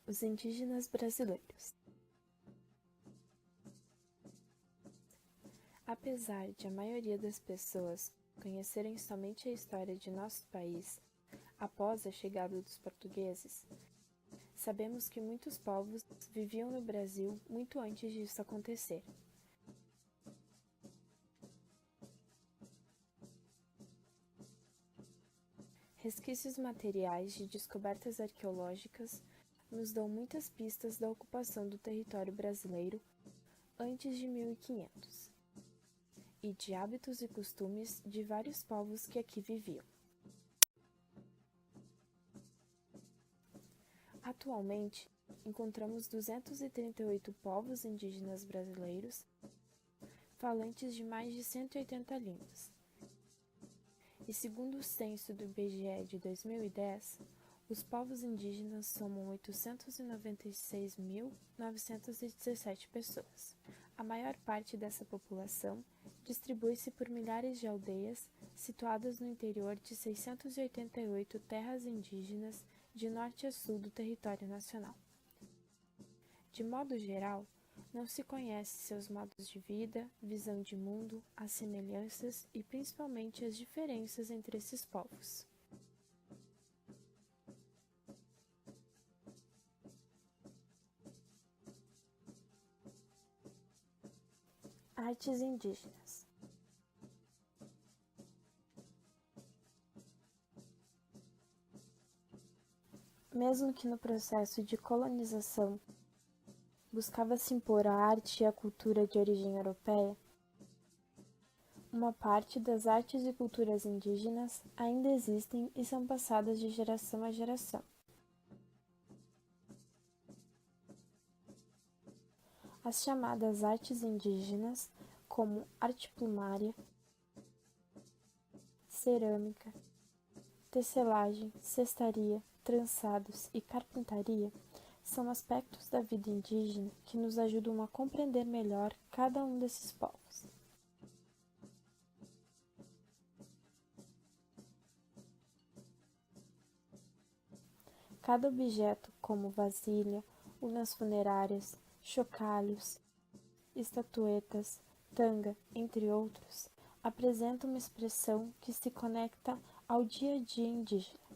Os indígenas brasileiros. Apesar de a maioria das pessoas conhecerem somente a história de nosso país após a chegada dos portugueses, sabemos que muitos povos viviam no Brasil muito antes disso acontecer. Resquícios materiais de descobertas arqueológicas nos dão muitas pistas da ocupação do território brasileiro antes de 1500 e de hábitos e costumes de vários povos que aqui viviam. Atualmente, encontramos 238 povos indígenas brasileiros, falantes de mais de 180 línguas. E segundo o censo do IBGE de 2010, os povos indígenas somam 896.917 pessoas. A maior parte dessa população distribui-se por milhares de aldeias situadas no interior de 688 terras indígenas de norte a sul do território nacional. De modo geral, não se conhece seus modos de vida, visão de mundo, as semelhanças e principalmente as diferenças entre esses povos. Artes indígenas. Mesmo que no processo de colonização buscava-se impor a arte e a cultura de origem europeia, uma parte das artes e culturas indígenas ainda existem e são passadas de geração a geração. As chamadas artes indígenas, como arte plumária, cerâmica, tecelagem, cestaria, trançados e carpintaria, são aspectos da vida indígena que nos ajudam a compreender melhor cada um desses povos. Cada objeto, como vasilha, urnas funerárias, chocalhos, estatuetas, tanga, entre outros, apresenta uma expressão que se conecta ao dia a dia indígena.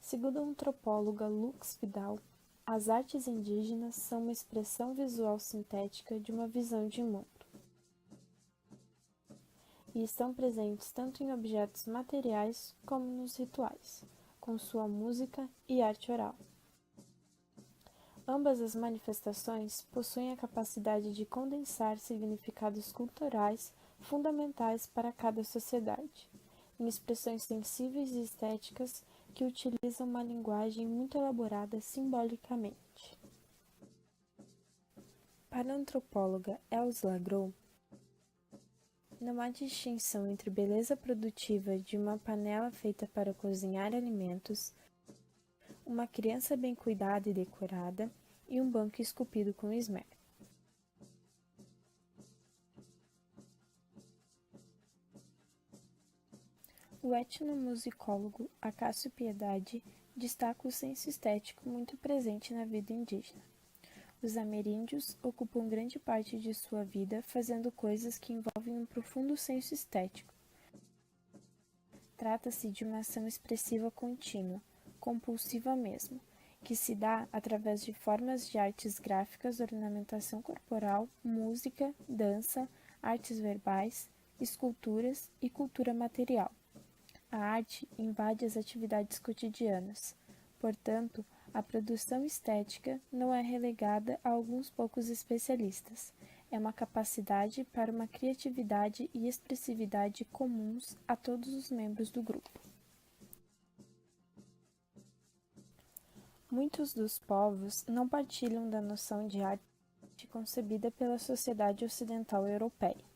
Segundo a antropóloga Lux Vidal, as artes indígenas são uma expressão visual sintética de uma visão de mundo. E estão presentes tanto em objetos materiais como nos rituais, com sua música e arte oral. Ambas as manifestações possuem a capacidade de condensar significados culturais fundamentais para cada sociedade, em expressões sensíveis e estéticas que utilizam uma linguagem muito elaborada simbolicamente. Para a antropóloga Els Lagron, não há distinção entre beleza produtiva de uma panela feita para cozinhar alimentos, uma criança bem cuidada e decorada e um banco esculpido com esmero. O etnomusicólogo Acácio Piedade destaca o senso estético muito presente na vida indígena. Os ameríndios ocupam grande parte de sua vida fazendo coisas que envolvem um profundo senso estético. Trata-se de uma ação expressiva contínua, compulsiva mesmo, que se dá através de formas de artes gráficas, ornamentação corporal, música, dança, artes verbais, esculturas e cultura material. A arte invade as atividades cotidianas, portanto, a produção estética não é relegada a alguns poucos especialistas. É uma capacidade para uma criatividade e expressividade comuns a todos os membros do grupo. Muitos dos povos não partilham da noção de arte concebida pela sociedade ocidental europeia.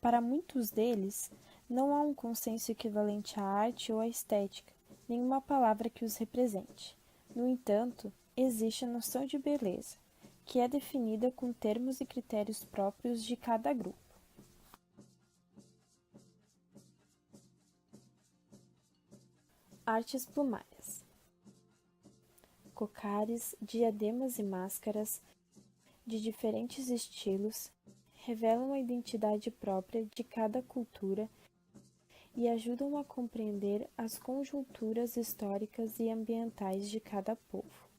Para muitos deles, não há um consenso equivalente à arte ou à estética, nenhuma palavra que os represente. No entanto, existe a noção de beleza, que é definida com termos e critérios próprios de cada grupo. Artes plumárias. Cocares, diademas e máscaras de diferentes estilos revelam a identidade própria de cada cultura e ajudam a compreender as conjunturas históricas e ambientais de cada povo.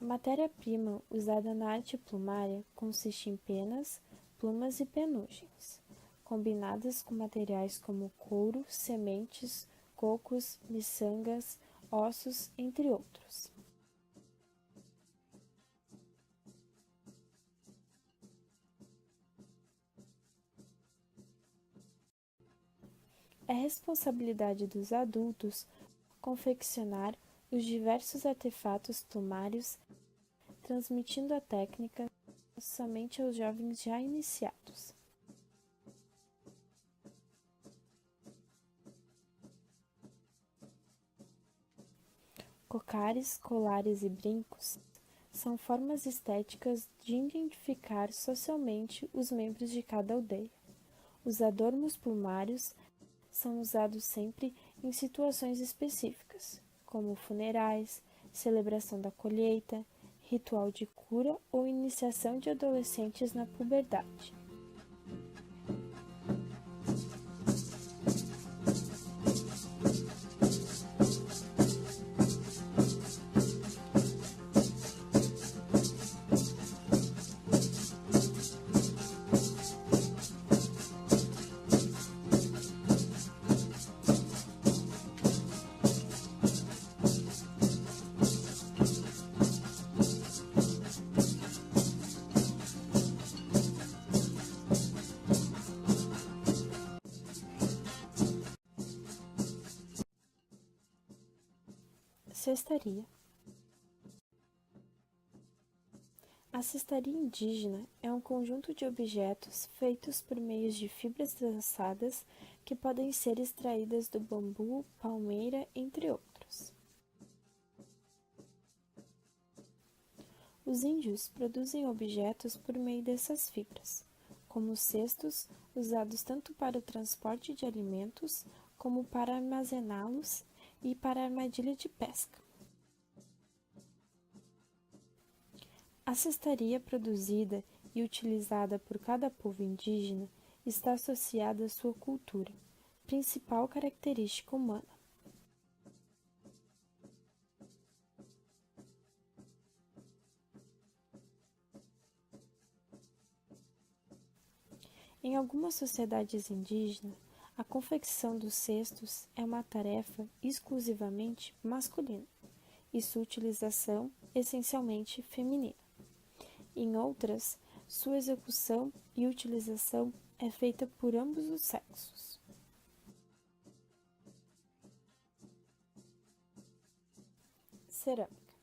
A matéria-prima usada na arte plumária consiste em penas, plumas e penugens, combinadas com materiais como couro, sementes, cocos, miçangas, ossos, entre outros. É responsabilidade dos adultos confeccionar os diversos artefatos plumários, transmitindo a técnica somente aos jovens já iniciados. Cocares, colares e brincos são formas estéticas de identificar socialmente os membros de cada aldeia. Os adornos plumários são usados sempre em situações específicas, como funerais, celebração da colheita, ritual de cura ou iniciação de adolescentes na puberdade. Cestaria. A cestaria indígena é um conjunto de objetos feitos por meio de fibras trançadas que podem ser extraídas do bambu, palmeira, entre outros. Os índios produzem objetos por meio dessas fibras, como cestos usados tanto para o transporte de alimentos como para armazená-los e para armadilha de pesca. A cestaria produzida e utilizada por cada povo indígena está associada à sua cultura, principal característica humana. Em algumas sociedades indígenas, a confecção dos cestos é uma tarefa exclusivamente masculina e sua utilização essencialmente feminina. Em outras, sua execução e utilização é feita por ambos os sexos. Cerâmica.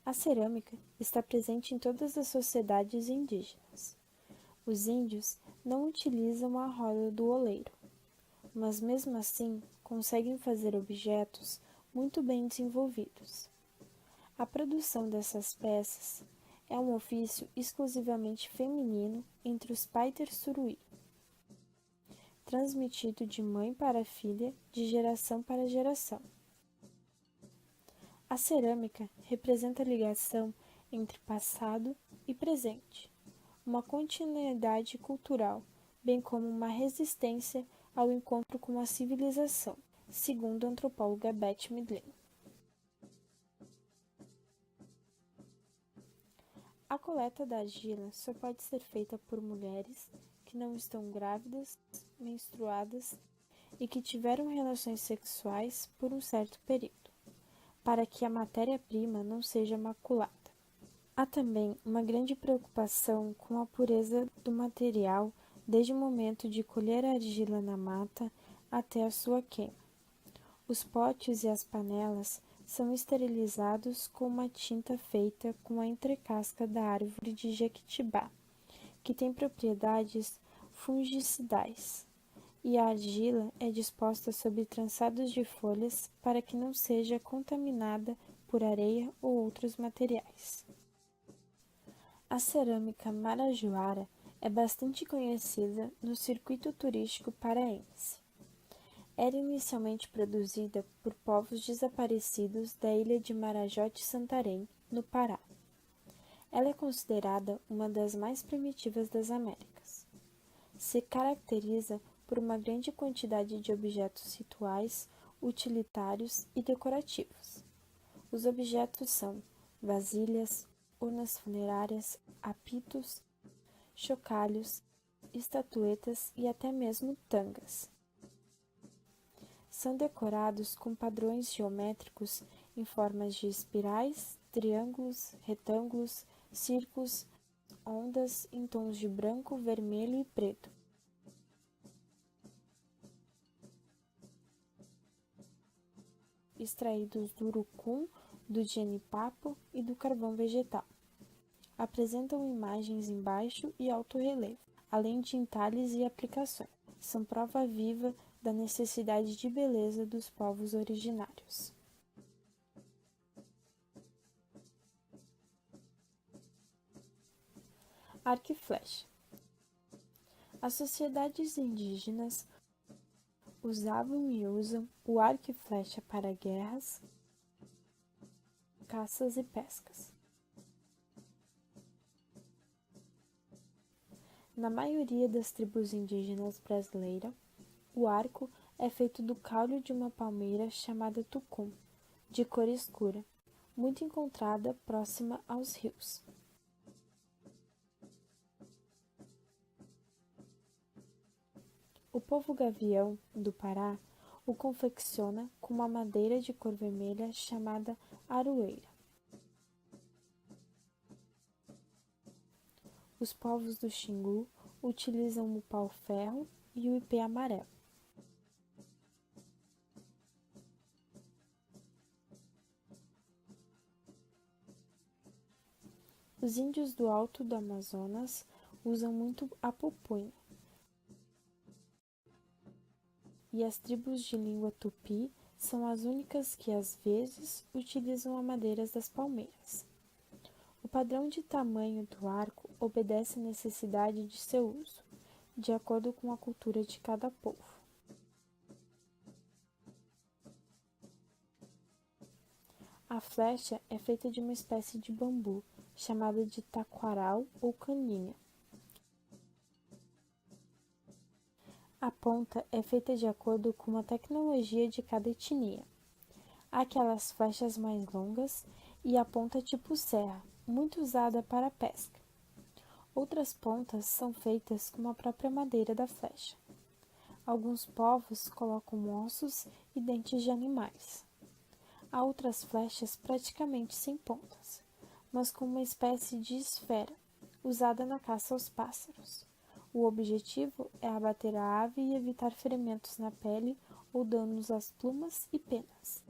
A cerâmica está presente em todas as sociedades indígenas. Os índios não utilizam a roda do oleiro, mas mesmo assim conseguem fazer objetos muito bem desenvolvidos. A produção dessas peças é um ofício exclusivamente feminino entre os Paiter Suruí, transmitido de mãe para filha, de geração para geração. A cerâmica representa a ligação entre passado e presente, uma continuidade cultural, bem como uma resistência ao encontro com a civilização, segundo a antropóloga Beth Midlen. A coleta da argila só pode ser feita por mulheres que não estão grávidas, menstruadas e que tiveram relações sexuais por um certo período, para que a matéria-prima não seja maculada. Há também uma grande preocupação com a pureza do material desde o momento de colher a argila na mata até a sua queima. Os potes e as panelas são esterilizados com uma tinta feita com a entrecasca da árvore de jequitibá, que tem propriedades fungicidais, e a argila é disposta sobre trançados de folhas para que não seja contaminada por areia ou outros materiais. A cerâmica marajoara é bastante conhecida no circuito turístico paraense. Era inicialmente produzida por povos desaparecidos da ilha de Marajó de Santarém, no Pará. Ela é considerada uma das mais primitivas das Américas. Se caracteriza por uma grande quantidade de objetos rituais, utilitários e decorativos. Os objetos são vasilhas, urnas funerárias, apitos, chocalhos, estatuetas e até mesmo tangas. São decorados com padrões geométricos em formas de espirais, triângulos, retângulos, círculos, ondas em tons de branco, vermelho e preto. Extraídos do urucum, do jenipapo e do carvão vegetal. Apresentam imagens em baixo e alto relevo, além de entalhes e aplicações. São prova viva da necessidade de beleza dos povos originários. Arco e flecha. As sociedades indígenas usavam e usam o arco e flecha para guerras, caças e pescas. Na maioria das tribos indígenas brasileiras, o arco é feito do caule de uma palmeira chamada tucum, de cor escura, muito encontrada próxima aos rios. O povo gavião, do Pará, o confecciona com uma madeira de cor vermelha chamada aroeira. Os povos do Xingu utilizam o pau-ferro e o ipê amarelo. Os índios do Alto do Amazonas usam muito a pupunha. E as tribos de língua tupi são as únicas que, às vezes, utilizam a madeira das palmeiras. O padrão de tamanho do arco obedece à necessidade de seu uso, de acordo com a cultura de cada povo. A flecha é feita de uma espécie de bambu, chamada de taquaral ou caninha. A ponta é feita de acordo com a tecnologia de cada etnia. Há aquelas flechas mais longas e a ponta tipo serra, muito usada para a pesca. Outras pontas são feitas com a própria madeira da flecha. Alguns povos colocam ossos e dentes de animais. Há outras flechas praticamente sem pontas, mas com uma espécie de esfera, usada na caça aos pássaros. O objetivo é abater a ave e evitar ferimentos na pele ou danos às plumas e penas.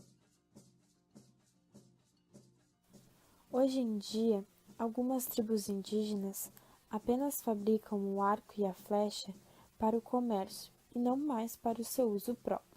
Hoje em dia, algumas tribos indígenas apenas fabricam o arco e a flecha para o comércio e não mais para o seu uso próprio.